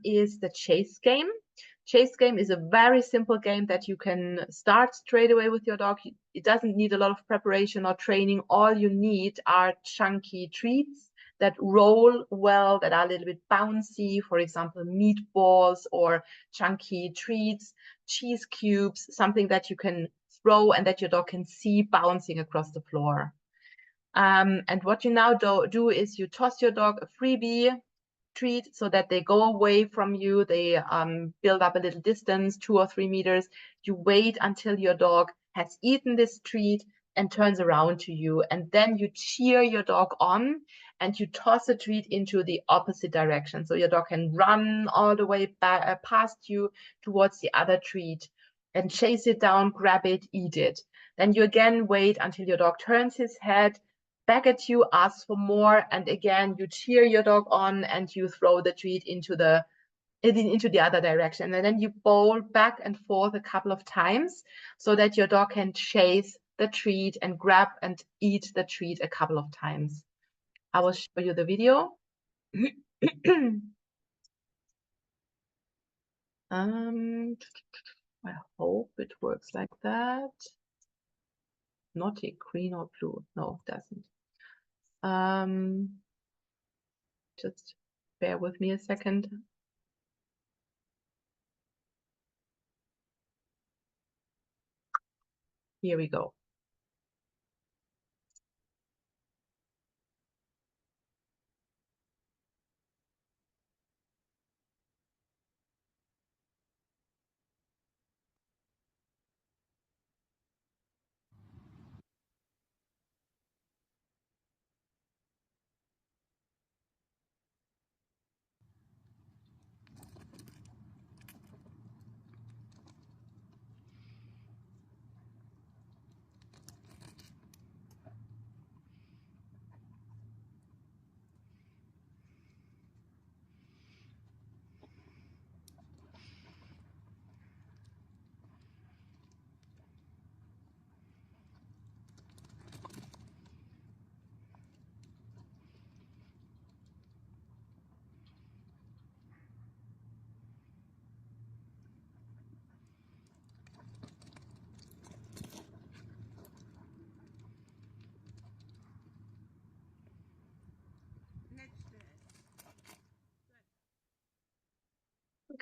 is the chase game. Chase game is a very simple game that you can start straight away with your dog. It doesn't need a lot of preparation or training. All you need are chunky treats that roll well, that are a little bit bouncy, for example, meatballs or chunky treats, cheese cubes, something that you can throw and that your dog can see bouncing across the floor. And what you now do is you toss your dog a freebie treat so that they go away from you. They build up a little distance, 2 or 3 meters. You wait until your dog has eaten this treat and turns around to you. And then you cheer your dog on and you toss a treat into the opposite direction. So your dog can run all the way back, past you towards the other treat and chase it down, grab it, eat it. Then you again wait until your dog turns his head back at you, asks for more, and again you cheer your dog on and you throw the treat into the other direction. And then you bowl back and forth a couple of times so that your dog can chase the treat and grab and eat the treat a couple of times. I will show you the video. I hope it works like that. Not a green or blue. No, it doesn't. Just bear with me a second. Here we go.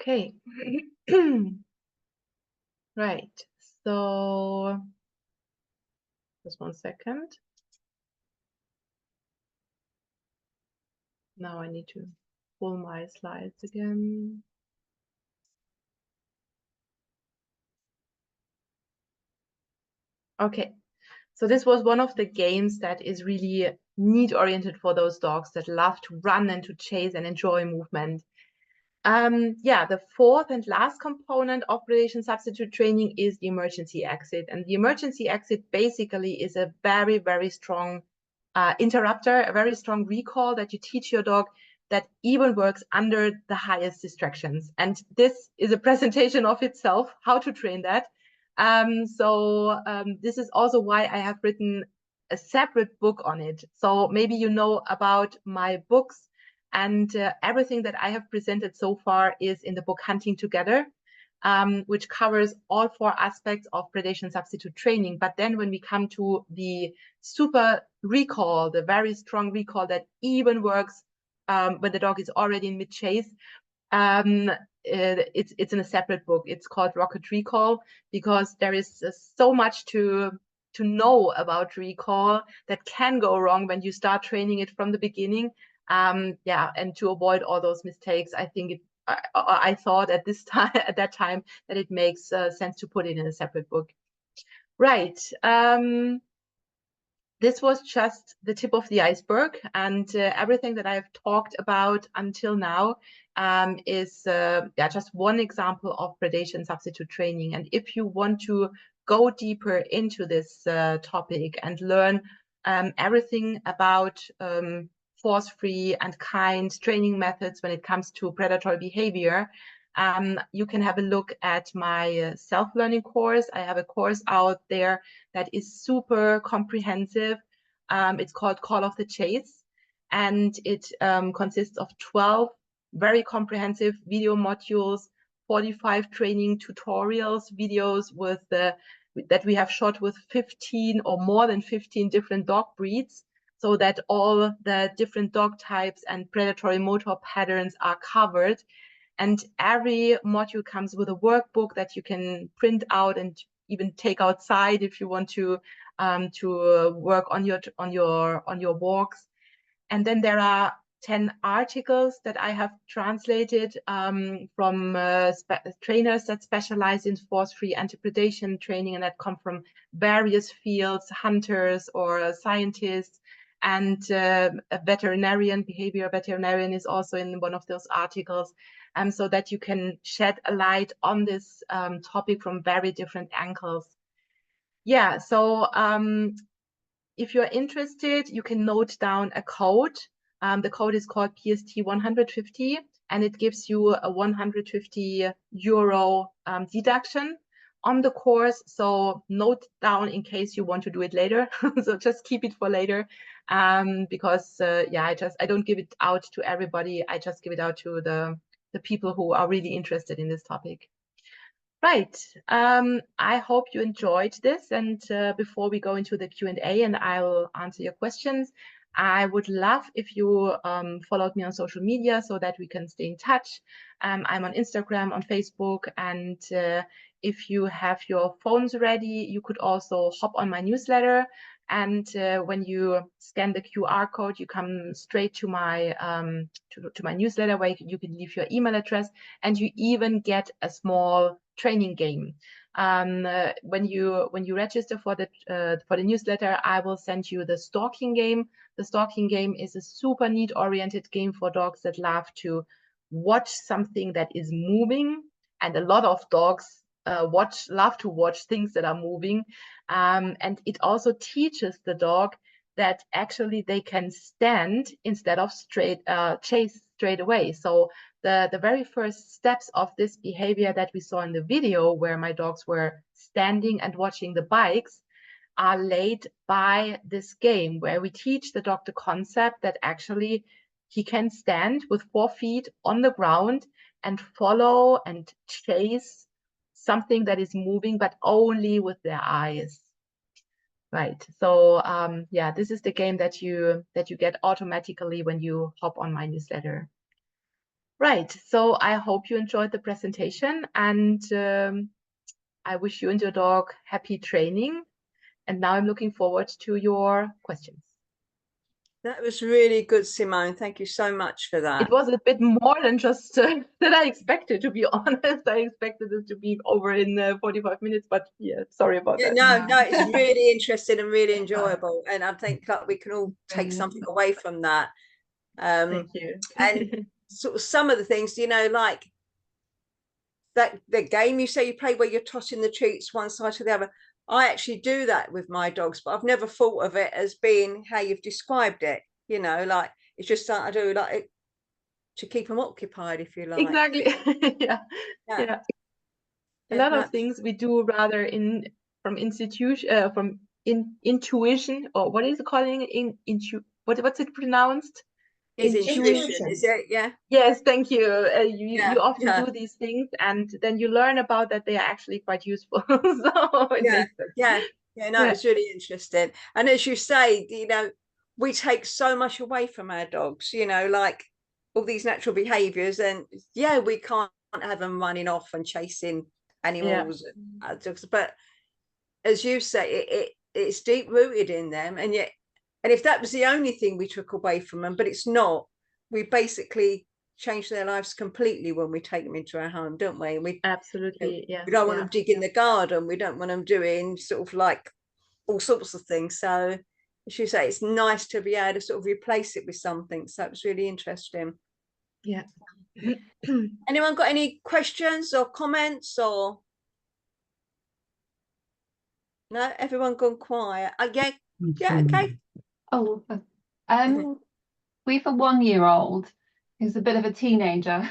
Okay. Right. So just 1 second. Now I need to pull my slides again. Okay. So this was one of the games that is really need oriented for those dogs that love to run and to chase and enjoy movement. Yeah, the fourth and last component of predation substitute training is the emergency exit. And the emergency exit basically is a very, very strong interrupter, a very strong recall that you teach your dog that even works under the highest distractions. And this is a presentation of itself, how to train that. This is also why I have written a separate book on it. So maybe you know about my books, and everything that I have presented so far is in the book Hunting Together, which covers all 4 aspects of predation substitute training. But then when we come to the super recall, the very strong recall that even works when the dog is already in mid-chase, it's in a separate book. It's called Rocket Recall, because there is so much to know about recall that can go wrong when you start training it from the beginning. Yeah, and to avoid all those mistakes, I think I thought at that time that it makes sense to put it in a separate book. Right. This was just the tip of the iceberg, and everything that I've talked about until now is just one example of predation substitute training. And if you want to go deeper into this topic and learn everything about force-free and kind training methods when it comes to predatory behavior, you can have a look at my self-learning course. I have a course out there that is super comprehensive. It's called Call of the Chase, and it consists of 12 very comprehensive video modules, 45 training tutorials, videos that we have shot with 15 or more than 15 different dog breeds, so that all the different dog types and predatory motor patterns are covered. And every module comes with a workbook that you can print out and even take outside if you want to work on your walks. And then there are 10 articles that I have translated from trainers that specialize in force-free anti-predation training, and that come from various fields, hunters or scientists, and a veterinarian, behavior veterinarian is also in one of those articles, so that you can shed a light on this topic from very different angles. Yeah, so if you're interested, you can note down a code. The code is called PST150, and it gives you a 150 euro deduction on the course. So note down in case you want to do it later. So just keep it for later, because I don't give it out to everybody. I just give it out to the people who are really interested in this topic. Right. I hope you enjoyed this. And before we go into the Q&A and I'll answer your questions, I would love if you followed me on social media so that we can stay in touch. I'm on Instagram, on Facebook, and if you have your phones ready, you could also hop on my newsletter. And when you scan the QR code, you come straight to my to my newsletter, where you can leave your email address, and you even get a small training game. When you register for the newsletter, I will send you the stalking game. The stalking game is a super neat oriented game for dogs that love to watch something that is moving, and a lot of dogs love to watch things that are moving, and it also teaches the dog that actually they can stand instead of chase straight away. So the very first steps of this behavior that we saw in the video, where my dogs were standing and watching the bikes, are laid by this game, where we teach the dog the concept that actually he can stand with 4 feet on the ground and follow and chase something that is moving, but only with their eyes. Right. So yeah, this is the game that you get automatically when you hop on my newsletter. Right. So I hope you enjoyed the presentation, and I wish you and your dog happy training. And now I'm looking forward to your questions. That was really good, Simone. Thank you so much for that. It was a bit more than just that I expected, to be honest. I expected this to be over in 45 minutes, but yeah, sorry about that. No, it's really interesting and really enjoyable. And I think like we can all take something away from that. Thank you. And sort of some of the things, you know, like that the game you say you play where you're tossing the treats one side to the other. I actually do that with my dogs, but I've never thought of it as being how you've described it. You know, like it's just something I do like to keep them occupied, if you like. Exactly. Yeah. A lot of things we do rather from intuition, or what is it calling what's it pronounced? Is intuition, is it? Yeah. Yes, thank you. You often do these things, and then you learn about that they are actually quite useful. So it makes sense. No, it's really interesting. And as you say, you know, we take so much away from our dogs, you know, like all these natural behaviors, and we can't have them running off and chasing animals, but as you say, it's deep rooted in them, and if that was the only thing we took away from them, but it's not, we basically change their lives completely when we take them into our home, don't we? And we absolutely, we don't want them digging the garden, we don't want them doing sort of like all sorts of things. So as you say, it's nice to be able to sort of replace it with something. So it's really interesting. Anyone got any questions or comments? Or no, everyone gone quiet. Okay. Oh, we have a 1-year-old who's a bit of a teenager.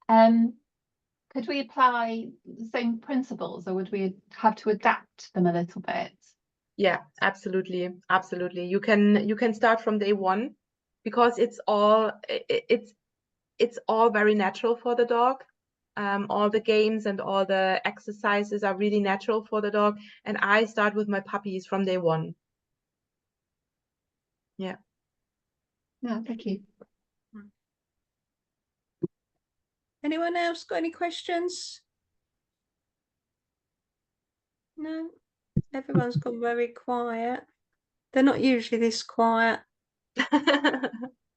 Could we apply the same principles, or would we have to adapt them a little bit? Yeah, absolutely. You can start from day one, because it's all very natural for the dog. All the games and all the exercises are really natural for the dog, and I start with my puppies from day one. Yeah, thank you. Anyone else got any questions? No, everyone's gone very quiet. They're not usually this quiet.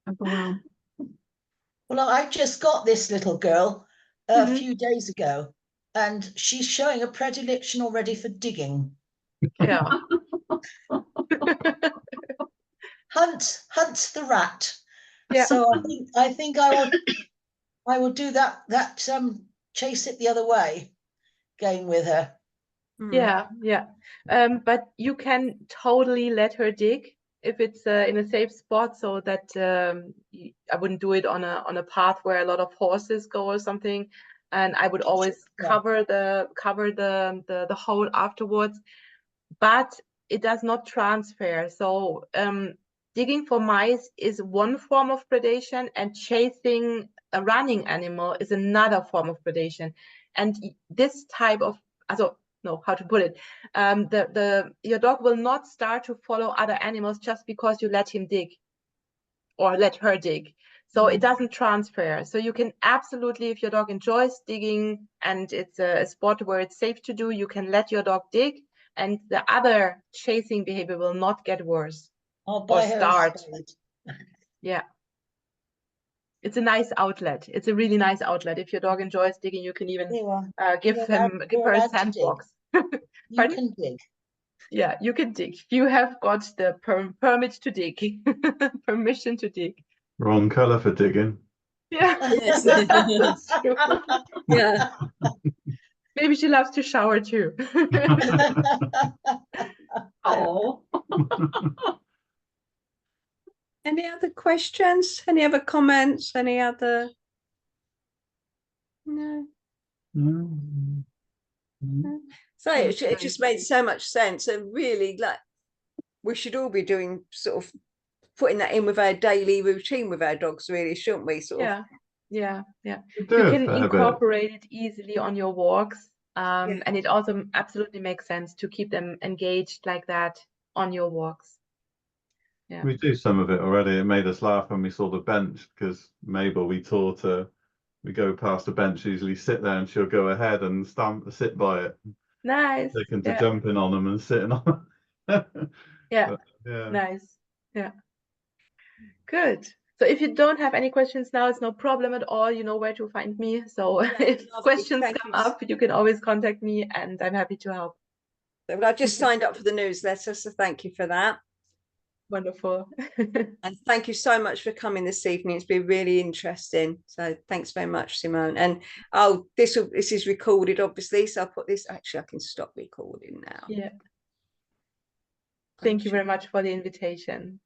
Overwhelmed. Well, I just got this little girl a few days ago, and she's showing a predilection already for digging. Yeah. Hunt the rat. Yeah. So I think I will do that chase it the other way game with her. Yeah. But you can totally let her dig if it's in a safe spot, so that I wouldn't do it on a path where a lot of horses go or something, and I would always cover the hole afterwards. But it does not transfer. So digging for mice is one form of predation, and chasing a running animal is another form of predation. And this type of, how to put it, your dog will not start to follow other animals just because you let him dig or let her dig. So it doesn't transfer. So you can absolutely, if your dog enjoys digging and it's a spot where it's safe to do, you can let your dog dig, and the other chasing behavior will not get worse or start. Yeah. It's a nice outlet. It's a really nice outlet. If your dog enjoys digging, you can even give her a sandbox. You can dig. Yeah, you can dig. You have got the permit to dig, permission to dig. Wrong color for digging. Yeah. Yes. That's true. Yeah. Maybe she loves to shower too. Oh. Any other questions? Any other comments? Any other? No. So it just made so much sense, and really, like, we should all be doing sort of putting that in with our daily routine with our dogs, really, shouldn't we? Yeah. You can incorporate it easily on your walks, and it also absolutely makes sense to keep them engaged like that on your walks. Yeah. We do some of it already. It made us laugh when we saw the bench because Mabel, we taught her, we go past the bench, usually sit there and she'll go ahead and sit by it. Nice. Taken to Yeah. jumping on them and sitting on them. Yeah. But, yeah. Nice. Yeah. Good. So if you don't have any questions now, it's no problem at all. You know where to find me. So if lovely. questions Thank come you. up, you can always contact me and I'm happy to help. But I've just signed up for the newsletter, so thank you for that. Wonderful. And thank you so much for coming this evening. It's been really interesting. So thanks very much, Simone. And oh, this is recorded, obviously. So I'll put this. Actually, I can stop recording now. Yeah. Thank you very much for the invitation.